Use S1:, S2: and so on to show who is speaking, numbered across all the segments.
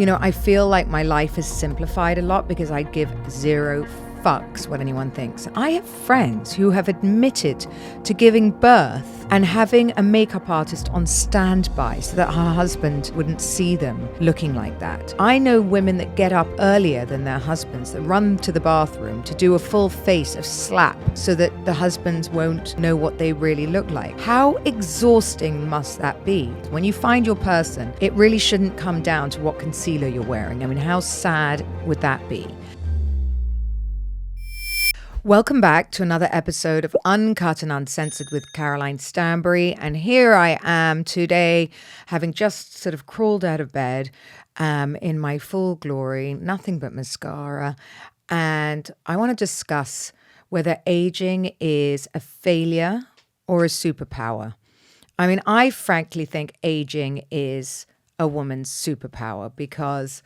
S1: I feel like my life is simplified a lot because I give zero fucks what anyone thinks. I have friends who have admitted to giving birth and having a makeup artist on standby so that her husband wouldn't see them looking like that. I know women that get up earlier than their husbands, that run to the bathroom to do a full face of slap so that the husbands won't know what they really look like. How exhausting must that be? When you find your person, it really shouldn't come down to what concealer you're wearing. I mean, how sad would that be? Welcome back to another episode of Uncut and Uncensored with Caroline Stanbury. And here I am today, having just sort of crawled out of bed in my full glory, nothing but mascara. And I want to discuss whether aging is a failure or a superpower. I mean, I frankly think aging is a woman's superpower because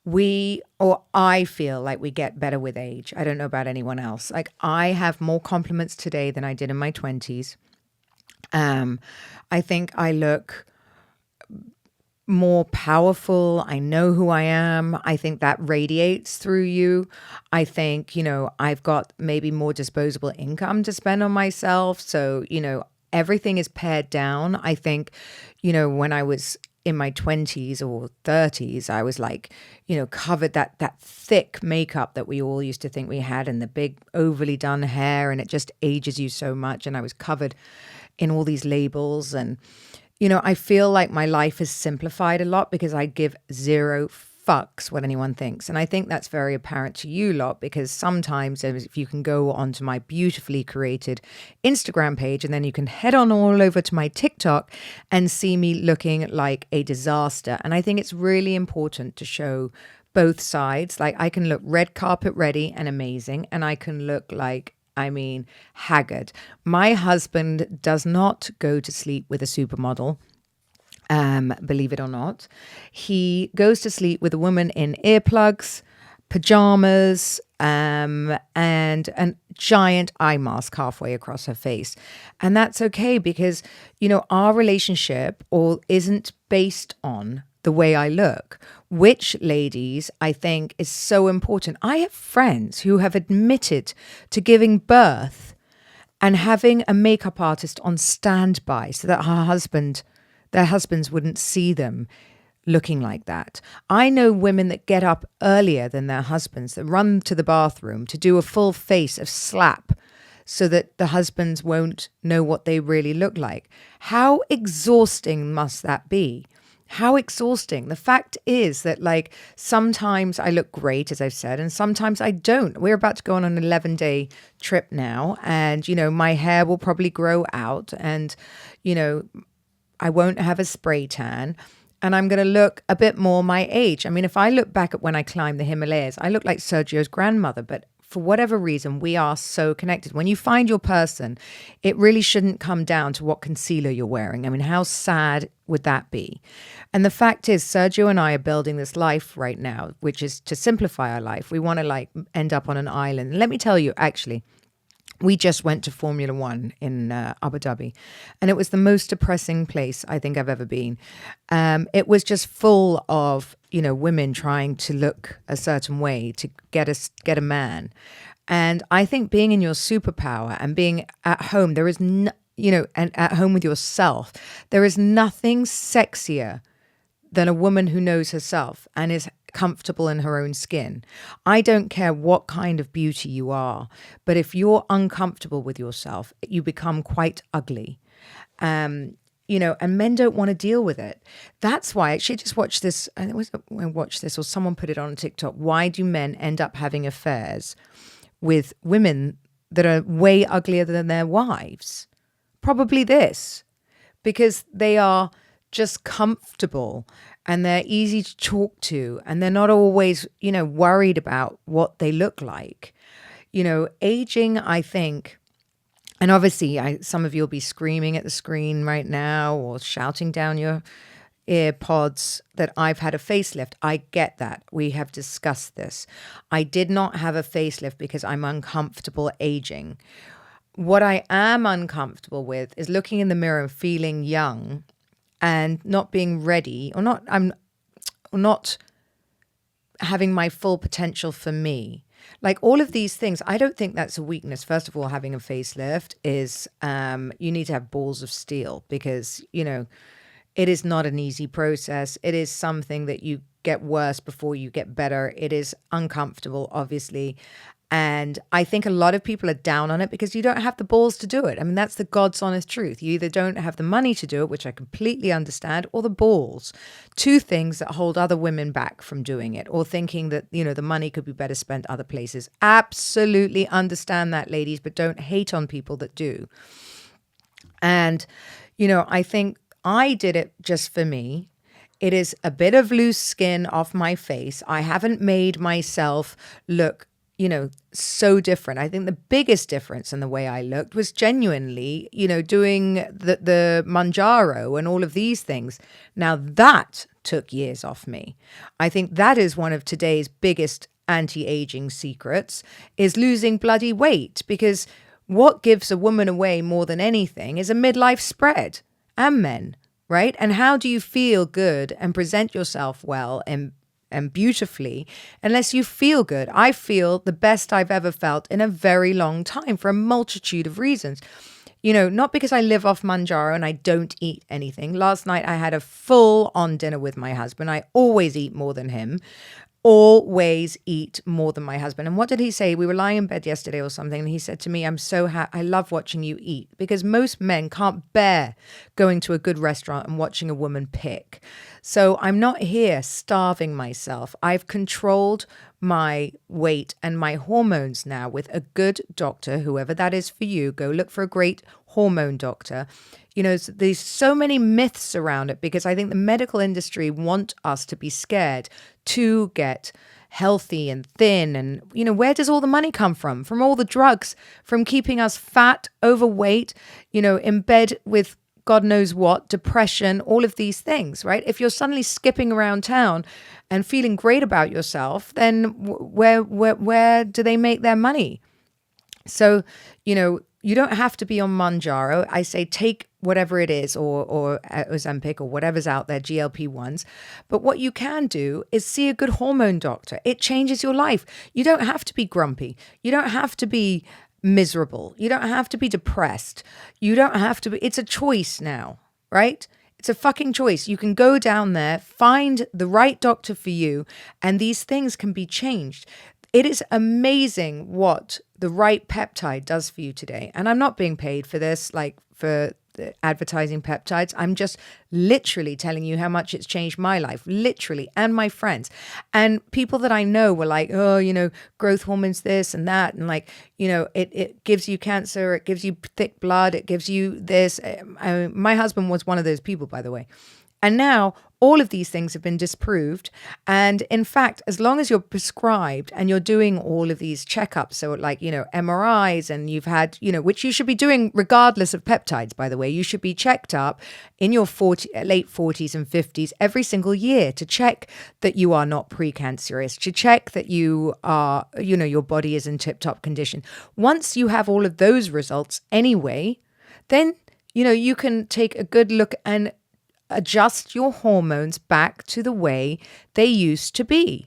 S1: I feel like we get better with age. I don't know about anyone else. Like, I have more compliments today than I did in my 20s. I think I look more powerful. I know who I am. I think that radiates through you. I think, I've got maybe more disposable income to spend on myself. So, everything is pared down. I think, when I was in my 20s or 30s, I was like, covered that thick makeup that we all used to think we had, and the big overly done hair, and it just ages you so much. And I was covered in all these labels. And, I feel like my life is simplified a lot because I give zero fucks what anyone thinks. And I think that's very apparent to you lot, because sometimes if you can go onto my beautifully created Instagram page, and then you can head on all over to my TikTok and see me looking like a disaster. And I think it's really important to show both sides. Like, I can look red carpet ready and amazing, and I can look like, haggard. My husband does not go to sleep with a supermodel. Believe it or not. He goes to sleep with a woman in earplugs, pajamas, and a giant eye mask halfway across her face. And that's okay because, our relationship isn't based on the way I look, which, ladies, I think is so important. I have friends who have admitted to giving birth and having a makeup artist on standby so that their husbands wouldn't see them looking like that. I know women that get up earlier than their husbands, that run to the bathroom to do a full face of slap so that the husbands won't know what they really look like. How exhausting must that be? How exhausting. The fact is that, sometimes I look great, as I've said, and sometimes I don't. We're about to go on an 11-day trip now, and, my hair will probably grow out, and, I won't have a spray tan, and I'm going to look a bit more my age. I mean, if I look back at when I climbed the Himalayas, I look like Sergio's grandmother, but for whatever reason, we are so connected. When you find your person, it really shouldn't come down to what concealer you're wearing. I mean, how sad would that be? And the fact is, Sergio and I are building this life right now, which is to simplify our life. We want to end up on an island. And let me tell you, actually, we just went to Formula One in Abu Dhabi, and it was the most depressing place I think I've ever been. It was just full of, women trying to look a certain way to get a man. And I think being in your superpower and being at home, there is, and at home with yourself, there is nothing sexier than a woman who knows herself and is comfortable in her own skin. I don't care what kind of beauty you are, but if you're uncomfortable with yourself, you become quite ugly. And men don't want to deal with it. That's why, actually, I just watched this, I watched this, or someone put it on TikTok. Why do men end up having affairs with women that are way uglier than their wives? Probably this, because they are just comfortable and they're easy to talk to, and they're not always, worried about what they look like. Aging, I think, and obviously some of you will be screaming at the screen right now or shouting down your earpods that I've had a facelift. I get that. We have discussed this. I did not have a facelift because I'm uncomfortable aging. What I am uncomfortable with is looking in the mirror and feeling young and not being ready, or not having my full potential for me. Like all of these things, I don't think that's a weakness. First of all, having a facelift is you need to have balls of steel because, it is not an easy process. It is something that you get worse before you get better. It is uncomfortable, obviously. And I think a lot of people are down on it because you don't have the balls to do it. I mean, that's the God's honest truth. You either don't have the money to do it, which I completely understand, or the balls. Two things that hold other women back from doing it or thinking that, the money could be better spent other places. Absolutely understand that, ladies, but don't hate on people that do. And, I think I did it just for me. It is a bit of loose skin off my face. I haven't made myself look, so different. I think the biggest difference in the way I looked was genuinely, doing the Manjaro and all of these things. Now that took years off me. I think that is one of today's biggest anti-aging secrets is losing bloody weight, because what gives a woman away more than anything is a midlife spread. And men, right? And how do you feel good and present yourself well and beautifully unless you feel good? I feel the best I've ever felt in a very long time for a multitude of reasons. Not because I live off Manjaro and I don't eat anything. Last night I had a full-on dinner with my husband. I always eat more than him. Always eat more than my husband. And what did he say? We were lying in bed yesterday or something, and he said to me, I'm so I love watching you eat, because most men can't bear going to a good restaurant and watching a woman pick. So I'm not here starving myself. I've controlled my weight and my hormones now with a good doctor, whoever that is for you. Go look for a great hormone doctor. There's so many myths around it because I think the medical industry want us to be scared to get healthy and thin. And, where does all the money come from? From all the drugs, from keeping us fat, overweight, in bed with God knows what, depression, all of these things, right? If you're suddenly skipping around town and feeling great about yourself, then where do they make their money? So, you don't have to be on Manjaro. I say take whatever it is, or Ozempic or whatever's out there, GLP-1s. But what you can do is see a good hormone doctor. It changes your life. You don't have to be grumpy. You don't have to be miserable. You don't have to be depressed. You don't have to be. It's a choice now, right? It's a fucking choice. You can go down there, find the right doctor for you, and these things can be changed. It is amazing what the right peptide does for you today. And I'm not being paid for this, like for advertising peptides. I'm just literally telling you how much it's changed my life, literally, and my friends. And people that I know were like, oh, growth hormones, this and that. And like, it gives you cancer. It gives you thick blood. It gives you this. My husband was one of those people, by the way. And now all of these things have been disproved. And in fact, as long as you're prescribed and you're doing all of these checkups, so like, MRIs, and you've had, which you should be doing regardless of peptides, by the way, you should be checked up in your late 40s and 50s every single year to check that you are not precancerous, to check that you are, your body is in tip-top condition. Once you have all of those results anyway, then, you can take a good look and adjust your hormones back to the way they used to be.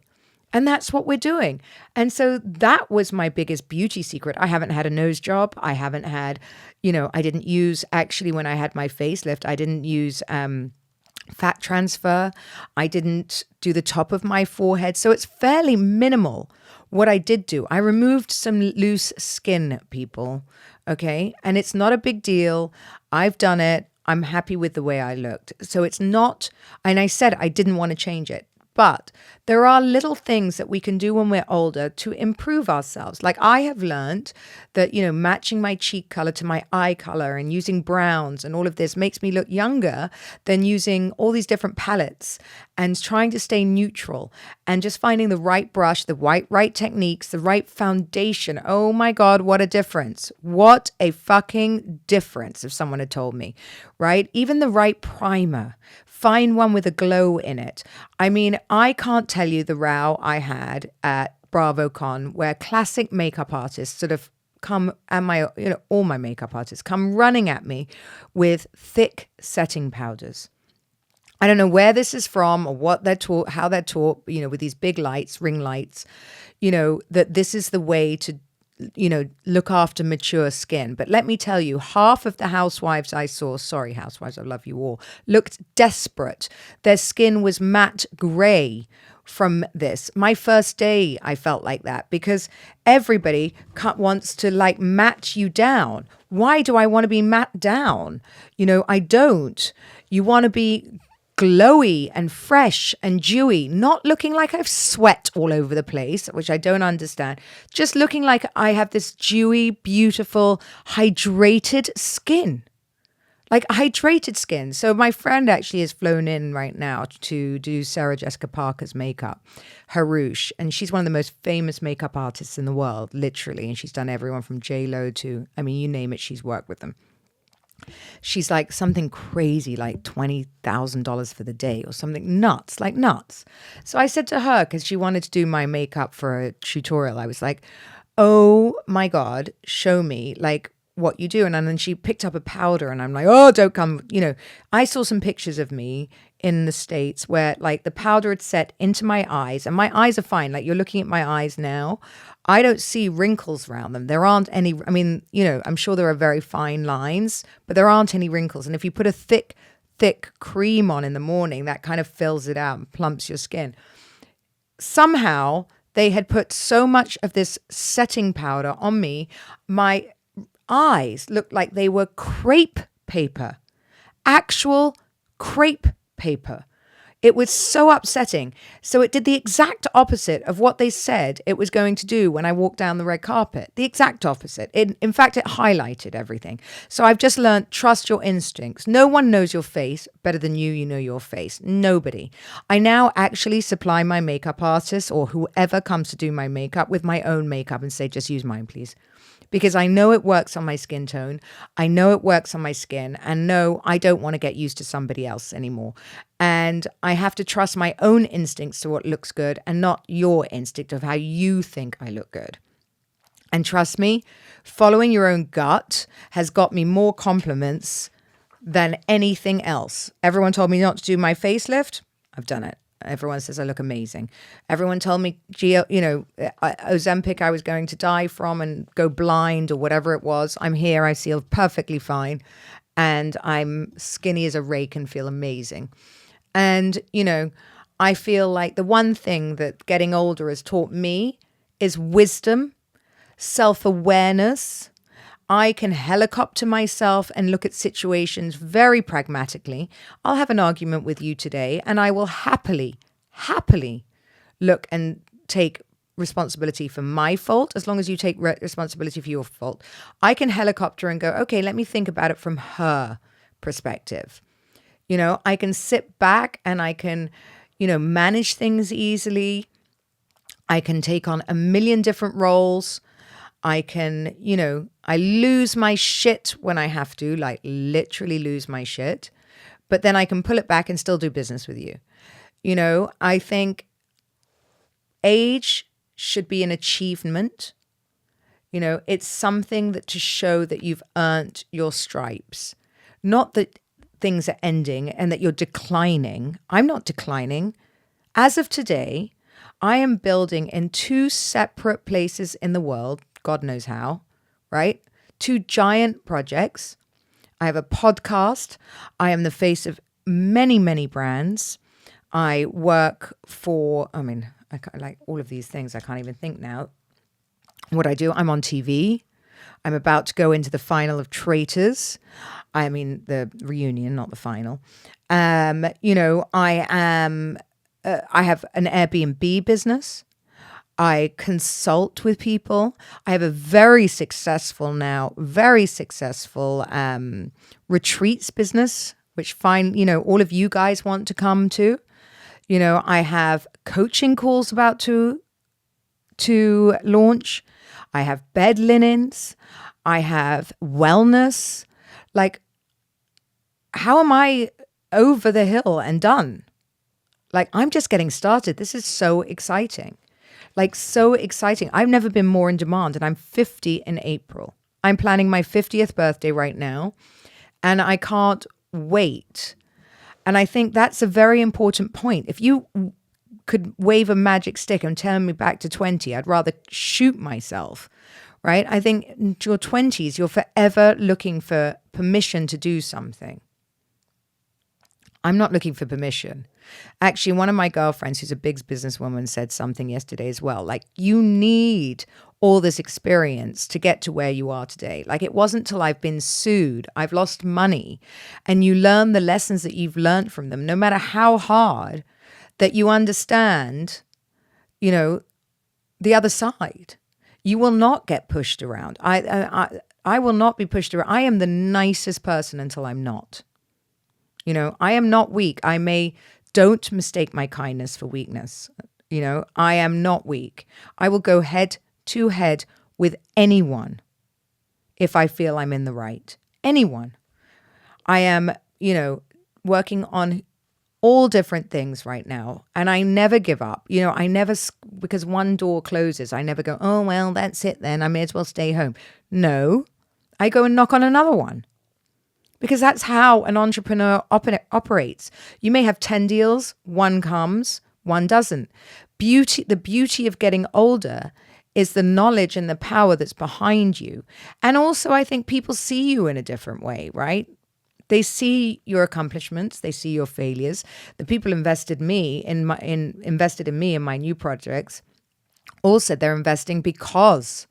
S1: And that's what we're doing. And so that was my biggest beauty secret. I haven't had a nose job. I haven't had, I didn't use, actually, when I had my facelift, I didn't use fat transfer. I didn't do the top of my forehead. So it's fairly minimal. What I did do, I removed some loose skin, people. Okay. And it's not a big deal. I've done it. I'm happy with the way I looked. So it's not, and I said I didn't want to change it. But there are little things that we can do when we're older to improve ourselves. Like I have learned that, matching my cheek color to my eye color and using browns and all of this makes me look younger than using all these different palettes and trying to stay neutral and just finding the right brush, the right techniques, the right foundation. Oh my God, what a difference. What a fucking difference if someone had told me, right? Even the right primer. Find one with a glow in it. I mean, I can't tell you the row I had at BravoCon where classic makeup artists sort of come, and all my makeup artists come running at me with thick setting powders. I don't know where this is from or what they're taught, how they're taught, with these big lights, ring lights, that this is the way to, look after mature skin. But let me tell you, half of the housewives I saw, sorry, housewives, I love you all, looked desperate. Their skin was matte gray from this. My first day, I felt like that because everybody wants to like mat you down. Why do I want to be mat down? I don't. You want to be glowy and fresh and dewy, not looking like I've sweat all over the place, which I don't understand. Just looking like I have this dewy, beautiful, hydrated skin. Like hydrated skin. So my friend actually has flown in right now to do Sarah Jessica Parker's makeup, Harouche. And she's one of the most famous makeup artists in the world, literally. And she's done everyone from J-Lo to, you name it, she's worked with them. She's like something crazy, like $20,000 for the day or something nuts, like nuts. So I said to her, because she wanted to do my makeup for a tutorial, I was like, oh my God, show me like what you do. And then she picked up a powder and I'm like, oh, don't come. I saw some pictures of me in the States where like the powder had set into my eyes and my eyes are fine. Like you're looking at my eyes now. I don't see wrinkles around them. There aren't any, I'm sure there are very fine lines, but there aren't any wrinkles. And if you put a thick cream on in the morning, that kind of fills it out and plumps your skin. Somehow they had put so much of this setting powder on me, my eyes looked like they were crepe paper, actual crepe paper. It was so upsetting. So it did the exact opposite of what they said it was going to do when I walked down the red carpet. The exact opposite. In fact, it highlighted everything. So I've just learned, trust your instincts. No one knows your face better than you know your face. Nobody. I now actually supply my makeup artist or whoever comes to do my makeup with my own makeup and say, just use mine, please. Because I know it works on my skin tone. I know it works on my skin. And no, I don't want to get used to somebody else anymore. And I have to trust my own instincts to what looks good and not your instinct of how you think I look good. And trust me, following your own gut has got me more compliments than anything else. Everyone told me not to do my facelift. I've done it. Everyone says I look amazing. Everyone told me, Ozempic I was going to die from and go blind or whatever it was. I'm here. I feel perfectly fine. And I'm skinny as a rake and feel amazing. And, I feel like the one thing that getting older has taught me is wisdom, self-awareness. I can helicopter myself and look at situations very pragmatically. I'll have an argument with you today and I will happily look and take responsibility for my fault as long as you take responsibility for your fault. I can helicopter and go, okay, let me think about it from her perspective. I can sit back and I can, manage things easily. I can take on a million different roles. I can, I lose my shit when I have to, like literally lose my shit, but then I can pull it back and still do business with you. I think age should be an achievement. It's something that to show that you've earned your stripes, not that things are ending and that you're declining. I'm not declining. As of today, I am building in 2 separate places in the world. God knows how, right? 2 giant projects. I have a podcast. I am the face of many, many brands. I work for, like all of these things, I can't even think now. What I do, I'm on TV. I'm about to go into the final of Traitors. The reunion, not the final. I have an Airbnb business. I consult with people. I have a very successful retreats business, which all of you guys want to come to. I have coaching calls about to launch. I have bed linens. I have wellness. Like, how am I over the hill and done? Like, I'm just getting started. This is so exciting. Like, so exciting. I've never been more in demand, and I'm 50 in April. I'm planning my 50th birthday right now, and I can't wait. And I think that's a very important point. If you could wave a magic stick and turn me back to 20, I'd rather shoot myself, right? I think in your 20s, you're forever looking for permission to do something. I'm not looking for permission. Actually, one of my girlfriends, who's a big businesswoman, said something yesterday as well. Like, you need all this experience to get to where you are today. Like, it wasn't till I've been sued, I've lost money, and you learn the lessons that you've learned from them, no matter how hard, that you understand, the other side. You will not get pushed around. I will not be pushed around. I am the nicest person until I'm not. I am not weak. Don't mistake my kindness for weakness. I am not weak. I will go head to head with anyone if I feel I'm in the right. Anyone. I am, working on all different things right now. And I never give up. Because one door closes, I never go, oh, well, that's it then. I may as well stay home. No, I go and knock on another one. Because that's how an entrepreneur operates. You may have 10 deals, one comes, one doesn't. The beauty of getting older is the knowledge and the power that's behind you. And also, I think people see you in a different way, right? They see your accomplishments, they see your failures. The people invested in me in my new projects all said they're investing because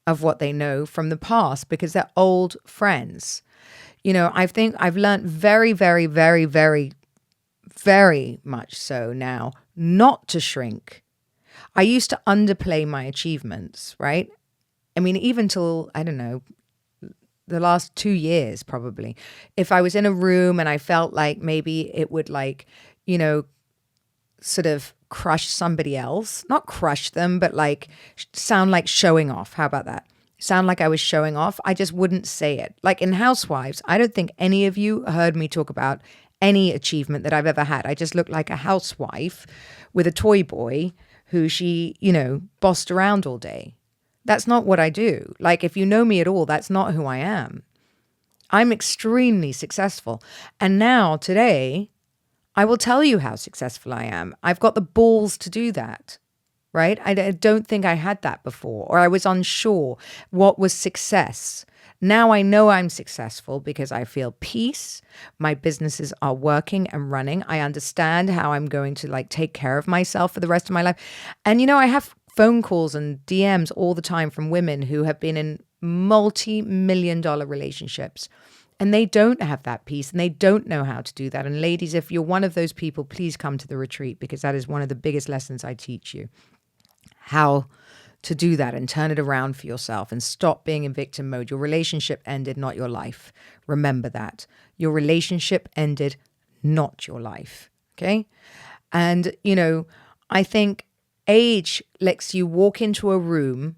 S1: of what they know from the past, because they're old friends. I think I've learned very, very, very, very, very much so now not to shrink. I used to underplay my achievements, right? I mean, even till, I don't know, the last 2 years, probably. If I was in a room and I felt like maybe it would sort of crush somebody else, not crush them, but sound like showing off. How about that? Sound like I was showing off. I just wouldn't say it. Like in Housewives, I don't think any of you heard me talk about any achievement that I've ever had. I just looked like a housewife with a toy boy who she, bossed around all day. That's not what I do. Like, if you know me at all, that's not who I am. I'm extremely successful. And now, today, I will tell you how successful I am. I've got the balls to do that. Right? I don't think I had that before, or I was unsure what was success. Now I know I'm successful because I feel peace. My businesses are working and running. I understand how I'm going to take care of myself for the rest of my life. And, I have phone calls and DMs all the time from women who have been in multi-million-dollar relationships. And they don't have that peace and they don't know how to do that. And ladies, if you're one of those people, please come to the retreat, because that is one of the biggest lessons I teach you. How to do that and turn it around for yourself and stop being in victim mode. Your relationship ended, not your life. Remember that. Your relationship ended, not your life. Okay? And, I think age lets you walk into a room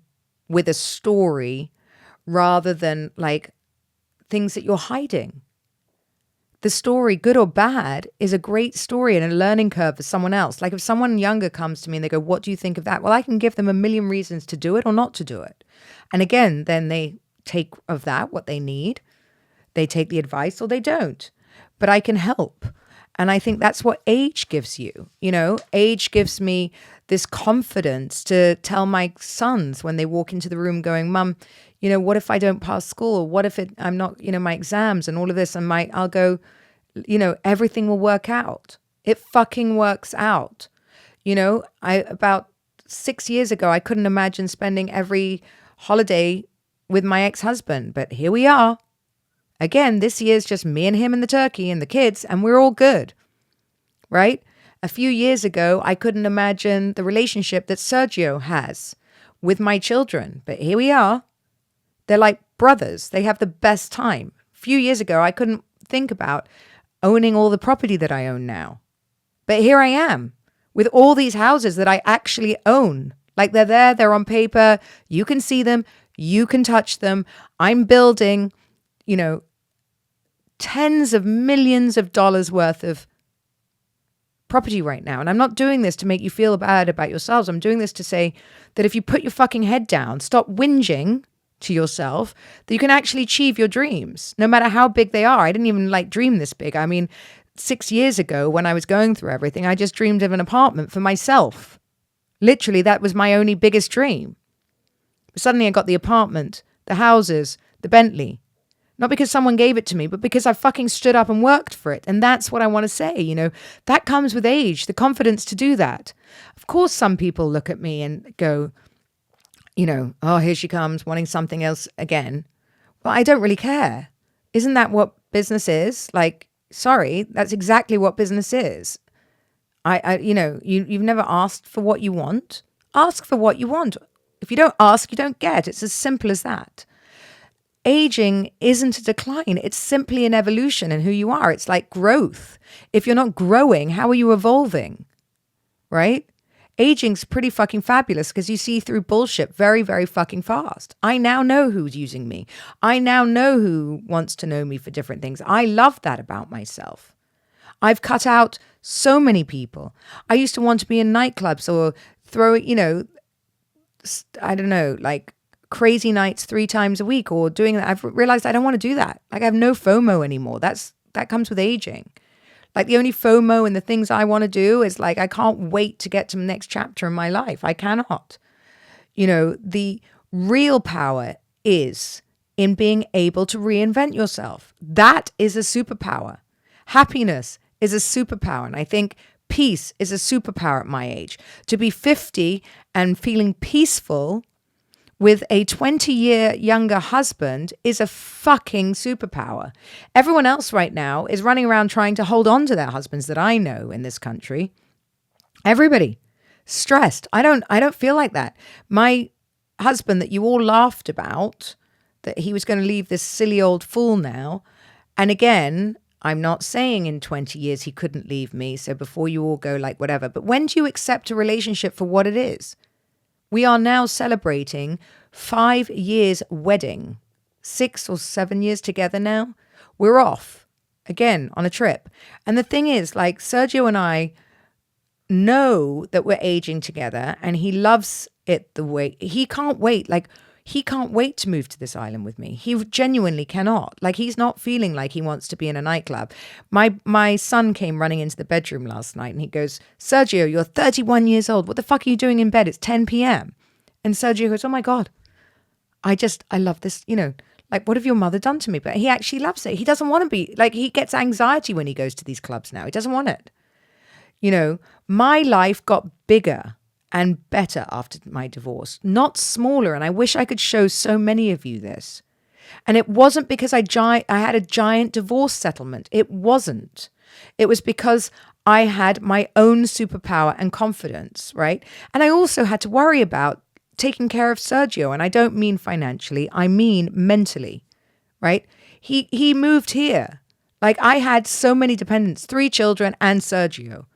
S1: with a story rather than things that you're hiding. The story, good or bad, is a great story and a learning curve for someone else. Like if someone younger comes to me and they go, what do you think of that? Well, I can give them a million reasons to do it or not to do it. And again, then they take of that what they need. They take the advice or they don't. But I can help. And I think that's what age gives you. Age gives me this confidence to tell my sons when they walk into the room going, Mum, what if I don't pass school? Or what if I'm not, my exams and all of this? And I'll go, everything will work out. It fucking works out. About 6 years ago, I couldn't imagine spending every holiday with my ex-husband, but here we are. Again, this year's just me and him and the turkey and the kids, and we're all good, right? A few years ago, I couldn't imagine the relationship that Sergio has with my children, but here we are. They're like brothers. They have the best time. A few years ago, I couldn't think about owning all the property that I own now. But here I am with all these houses that I actually own. Like they're there, they're on paper. You can see them. You can touch them. I'm building, tens of millions of dollars worth of property right now. And I'm not doing this to make you feel bad about yourselves. I'm doing this to say that if you put your fucking head down, stop whinging to yourself, that you can actually achieve your dreams, no matter how big they are. I didn't even dream this big. I mean, 6 years ago when I was going through everything, I just dreamed of an apartment for myself. Literally, that was my only biggest dream. But suddenly I got the apartment, the houses, the Bentley. Not because someone gave it to me, but because I fucking stood up and worked for it. And that's what I want to say, you know, that comes with age, the confidence to do that. Of course, some people look at me and go, you know, oh, here she comes wanting something else again. Well, I don't really care. Isn't that what business is? Like, sorry, that's exactly what business is. You know, you've never asked for what you want. Ask for what you want. If you don't ask, you don't get. It's as simple as that. Aging isn't a decline. It's simply an evolution in who you are. It's like growth. If you're not growing, how are you evolving? Right? Aging's pretty fucking fabulous because you see through bullshit very, very fucking fast. I now know who's using me. I now know who wants to know me for different things. I love that about myself. I've cut out so many people. I used to want to be in nightclubs or throw, you know, I don't know, like crazy nights 3 times a week or doing that. I've realized I don't want to do that. Like I have no FOMO anymore. That comes with aging. Like the only FOMO and the things I want to do is like, I can't wait to get to the next chapter in my life. I cannot. You know, the real power is in being able to reinvent yourself. That is a superpower. Happiness is a superpower. And I think peace is a superpower at my age. To be 50 and feeling peaceful with a 20-year younger husband is a fucking superpower. Everyone else right now is running around trying to hold on to their husbands that I know in this country. Everybody stressed. I don't feel like that. My husband that you all laughed about, that he was going to leave this silly old fool now. And again, I'm not saying in 20 years he couldn't leave me. So before you all go like whatever, but when do you accept a relationship for what it is? We are now celebrating 5 years wedding, 6 or 7 years together now. We're off again on a trip. And the thing is, like Sergio and I know that we're aging together and he loves it the way he can't wait. Like he can't wait to move to this island with me. He genuinely cannot. Like he's not feeling like he wants to be in a nightclub. My son came running into the bedroom last night and he goes, Sergio, you're 31 years old. What the fuck are you doing in bed? It's 10 p.m. And Sergio goes, oh my God, I love this, you know, like what have your mother done to me? But he actually loves it. He doesn't want to be, like he gets anxiety when he goes to these clubs now. He doesn't want it. You know, my life got bigger and better after my divorce, not smaller. And I wish I could show so many of you this. And it wasn't because I had a giant divorce settlement. It wasn't. It was because I had my own superpower and confidence, right? And I also had to worry about taking care of Sergio. And I don't mean financially, I mean mentally, right? He moved here. Like I had so many dependents, 3 children and Sergio.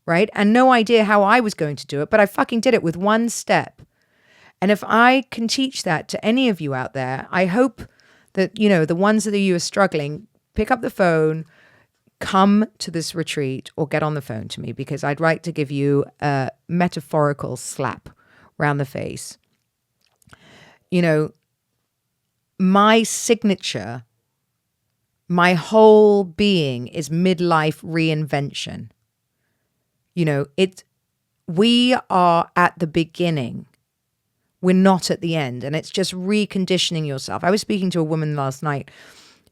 S1: Right? And no idea how I was going to do it, but I fucking did it with one step. And if I can teach that to any of you out there, I hope that, you know, the ones that you are struggling, pick up the phone, come to this retreat or get on the phone to me because I'd like to give you a metaphorical slap around the face. You know, my signature, my whole being is midlife reinvention. You know, we are at the beginning. We're not at the end. And it's just reconditioning yourself. I was speaking to a woman last night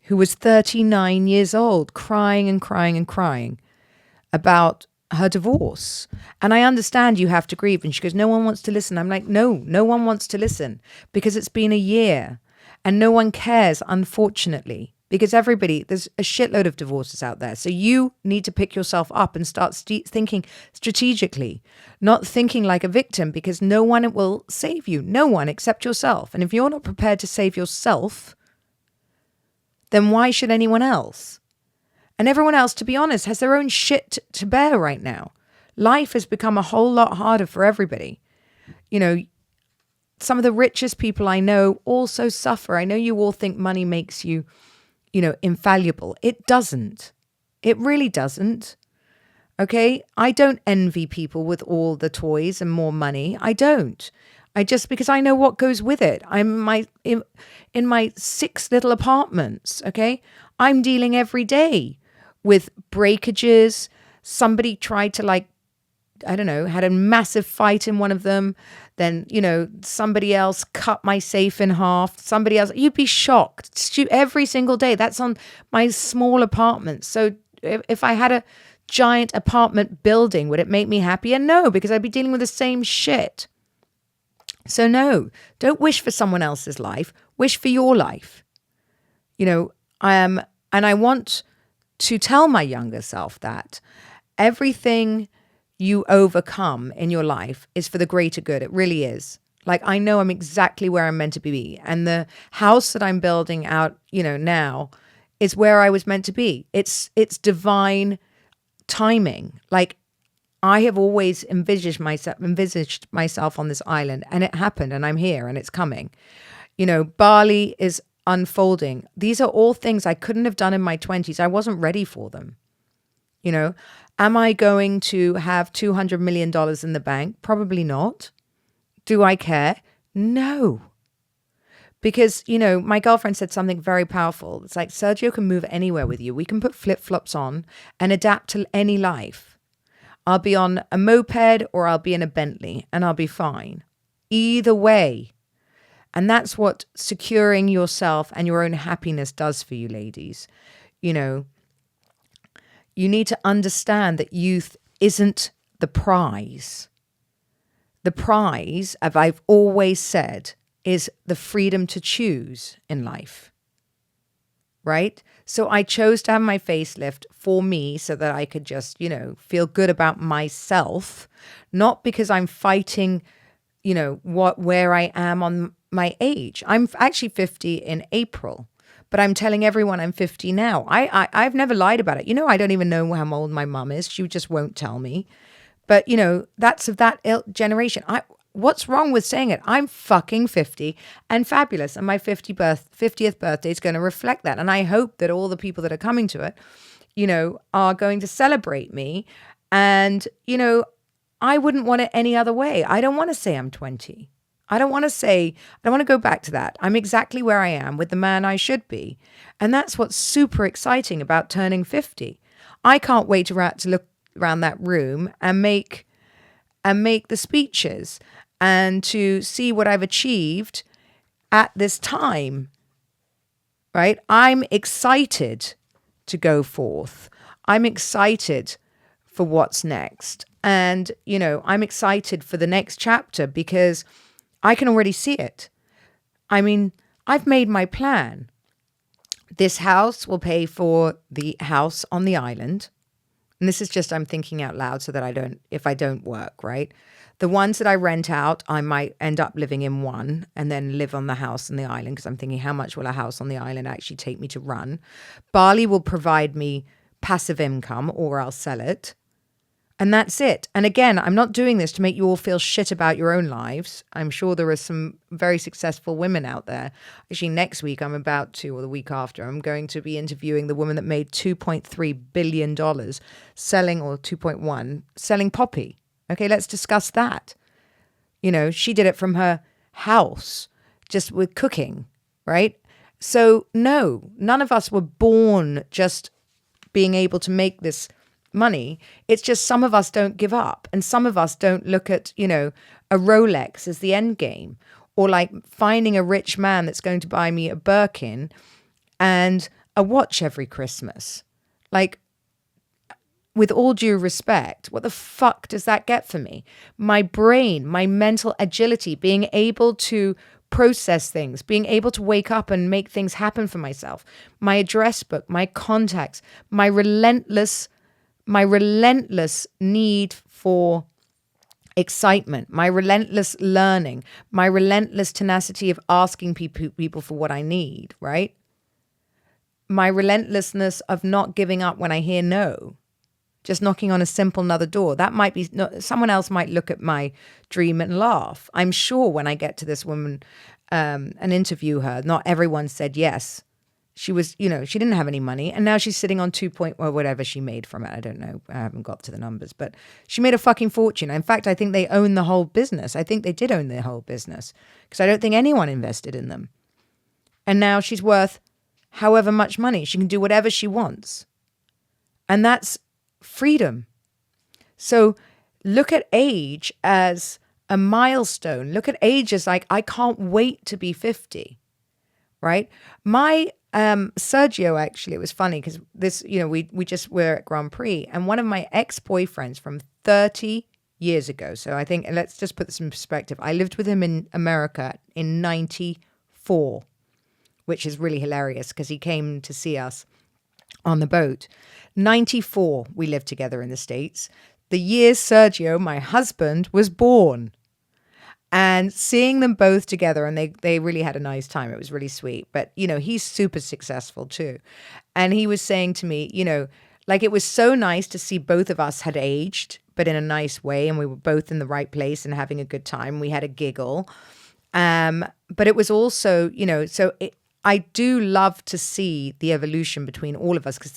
S1: who was 39 years old, crying and crying and crying about her divorce. And I understand you have to grieve. And she goes, no one wants to listen. I'm like, no one wants to listen because it's been a year and no one cares, unfortunately. Because there's a shitload of divorces out there. So you need to pick yourself up and start thinking strategically, not thinking like a victim because no one will save you. No one except yourself. And if you're not prepared to save yourself, then why should anyone else? And everyone else, to be honest, has their own shit to bear right now. Life has become a whole lot harder for everybody. You know, some of the richest people I know also suffer. I know you all think money makes you, you know, infallible. It doesn't. It really doesn't. Okay? I don't envy people with all the toys and more money. I don't. Because I know what goes with it. I'm in my 6 little apartments. Okay? I'm dealing every day with breakages. Somebody tried to like, I don't know, had a massive fight in one of them. Then, somebody else cut my safe in half. Somebody else, you'd be shocked. Every single day. That's on my small apartment. So if I had a giant apartment building, would it make me happier? No, because I'd be dealing with the same shit. So no, don't wish for someone else's life. Wish for your life. And I want to tell my younger self that everything you overcome in your life is for the greater good. It really is. Like, I know I'm exactly where I'm meant to be. And the house that I'm building out, now is where I was meant to be. It's divine timing. Like, I have always envisaged myself on this island, and it happened, and I'm here, and it's coming. Bali is unfolding. These are all things I couldn't have done in my 20s. I wasn't ready for them. Am I going to have $200 million in the bank? Probably not. Do I care? No. Because, my girlfriend said something very powerful. It's like, Sergio can move anywhere with you. We can put flip-flops on and adapt to any life. I'll be on a moped or I'll be in a Bentley and I'll be fine. Either way. And that's what securing yourself and your own happiness does for you, ladies. You need to understand that youth isn't the prize. The prize, as I've always said, is the freedom to choose in life. Right? So I chose to have my facelift for me so that I could just, feel good about myself, not because I'm fighting, where I am on my age. I'm actually 50 in April. But I'm telling everyone I'm 50 now. I've never lied about it. I don't even know how old my mum is. She just won't tell me. But, that's of that generation. What's wrong with saying it? I'm fucking 50 and fabulous. And my 50th birthday is going to reflect that. And I hope that all the people that are coming to it, are going to celebrate me. And, I wouldn't want it any other way. I don't want to say I'm 20. I don't want to go back to that. I'm exactly where I am with the man I should be. And that's what's super exciting about turning 50. I can't wait to look around that room and make the speeches and to see what I've achieved at this time, right? I'm excited to go forth. I'm excited for what's next. And, I'm excited for the next chapter because I can already see it. I mean, I've made my plan. This house will pay for the house on the island. And this is just, I'm thinking out loud so that if I don't work, right? The ones that I rent out, I might end up living in one and then live on the house on the island because I'm thinking, how much will a house on the island actually take me to run? Bali will provide me passive income or I'll sell it. And that's it. And again, I'm not doing this to make you all feel shit about your own lives. I'm sure there are some very successful women out there. Actually, next week or the week after, I'm going to be interviewing the woman that made $2.3 billion selling, or 2.1, selling poppy. Okay, let's discuss that. She did it from her house, just with cooking, right? So no, none of us were born just being able to make this money. It's just some of us don't give up, and some of us don't look at, a Rolex as the end game, or like finding a rich man that's going to buy me a Birkin and a watch every Christmas. Like, with all due respect, what the fuck does that get for me? My brain, my mental agility, being able to process things, being able to wake up and make things happen for myself, my address book, my contacts, my relentless need for excitement, my relentless learning, my relentless tenacity of asking people for what I need, right? My relentlessness of not giving up when I hear no, just knocking on a simple another door. That might be, someone else might look at my dream and laugh. I'm sure when I get to this woman and interview her, not everyone said yes. She was, she didn't have any money, and now she's sitting on whatever she made from it. I don't know. I haven't got to the numbers, but she made a fucking fortune. In fact, I think they own the whole business. I think they did own the whole business because I don't think anyone invested in them. And now she's worth however much money. She can do whatever she wants. And that's freedom. So look at age as a milestone. Look at age as like, I can't wait to be 50, right? My Sergio, actually, it was funny because this, we just were at Grand Prix, and one of my ex-boyfriends from 30 years ago. So I think, let's just put this in perspective. I lived with him in America in 94, which is really hilarious because he came to see us on the boat. 94, we lived together in the States. The year Sergio, my husband, was born. And seeing them both together, and they really had a nice time. It was really sweet. But, he's super successful too. And he was saying to me, like, it was so nice to see both of us had aged, but in a nice way. And we were both in the right place and having a good time. We had a giggle. But it was also, I do love to see the evolution between all of us, because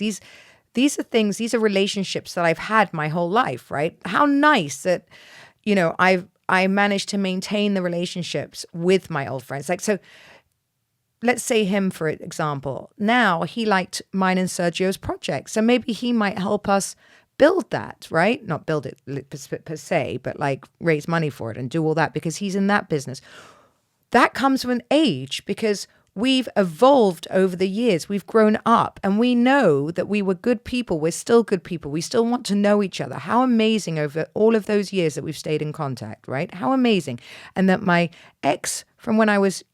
S1: these are relationships that I've had my whole life, right? How nice that, I managed to maintain the relationships with my old friends. Like, so let's say him, for example. Now he liked mine and Sergio's project. So maybe he might help us build that, right? Not build it per se, but like raise money for it and do all that because he's in that business. That comes with age because we've evolved over the years. We've grown up and we know that we were good people. We're still good people. We still want to know each other. How amazing over all of those years that we've stayed in contact, right? How amazing. And that my ex from when I was,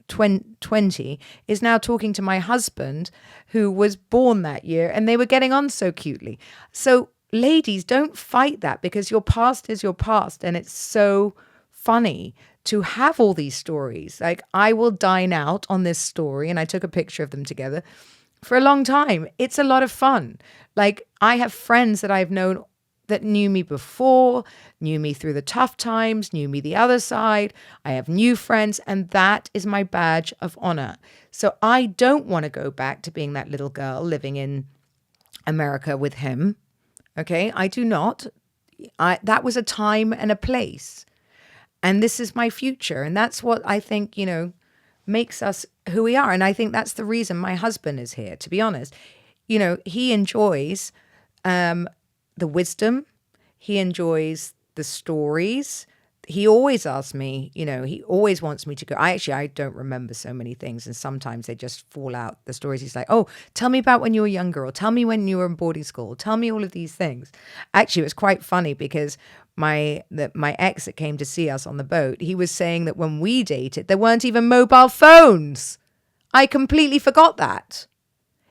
S1: 20 is now talking to my husband who was born that year, and they were getting on so cutely. So ladies, don't fight that because your past is your past. And it's so funny to have all these stories. Like, I will dine out on this story, and I took a picture of them together for a long time. It's a lot of fun. Like, I have friends that I've known that knew me before, knew me through the tough times, knew me the other side. I have new friends, and that is my badge of honor. So I don't want to go back to being that little girl living in America with him. Okay, I do not. That was a time and a place. And this is my future. And that's what I think, makes us who we are. And I think that's the reason my husband is here, to be honest. He enjoys the wisdom. He enjoys the stories. He always asks me, he always wants me to go. I don't remember so many things. And sometimes they just fall out. The stories, he's like, oh, tell me about when you were younger, or tell me when you were in boarding school. Tell me all of these things. Actually, it was quite funny because my ex that came to see us on the boat, he was saying that when we dated, there weren't even mobile phones. I completely forgot that.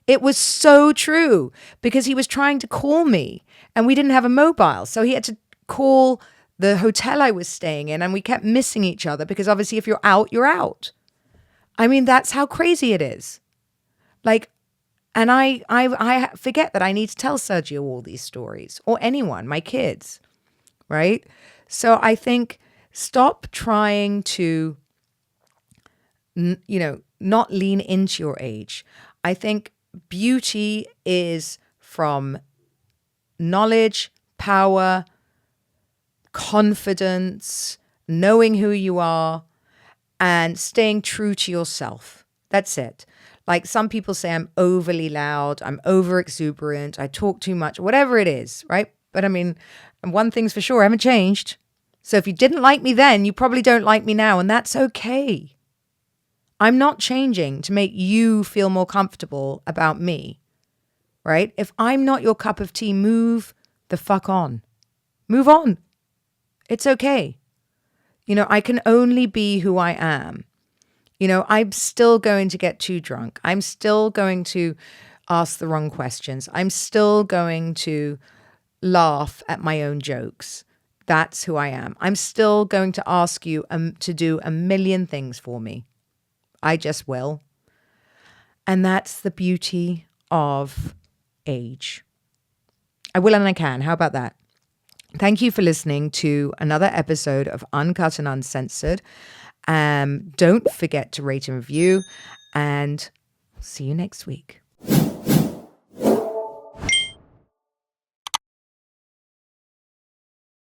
S1: It was so true because he was trying to call me and we didn't have a mobile. So he had to call the hotel I was staying in, and we kept missing each other because obviously if you're out, you're out. I mean, that's how crazy it is. Like, and I forget that I need to tell Sergio all these stories, or anyone, my kids, right? So I think stop trying to, not lean into your age. I think beauty is from knowledge, power, confidence, knowing who you are, and staying true to yourself. That's it. Like, some people say I'm overly loud, I'm over exuberant, I talk too much, whatever it is, right? But I mean, one thing's for sure, I haven't changed. So if you didn't like me then, you probably don't like me now, and that's okay. I'm not changing to make you feel more comfortable about me, right? If I'm not your cup of tea, move the fuck on. Move on. It's okay. I can only be who I am. I'm still going to get too drunk. I'm still going to ask the wrong questions. I'm still going to laugh at my own jokes. That's who I am. I'm still going to ask you to do a million things for me. I just will. And that's the beauty of age. I will and I can. How about that? Thank you for listening to another episode of Uncut and Uncensored. Don't forget to rate and review, and see you next week.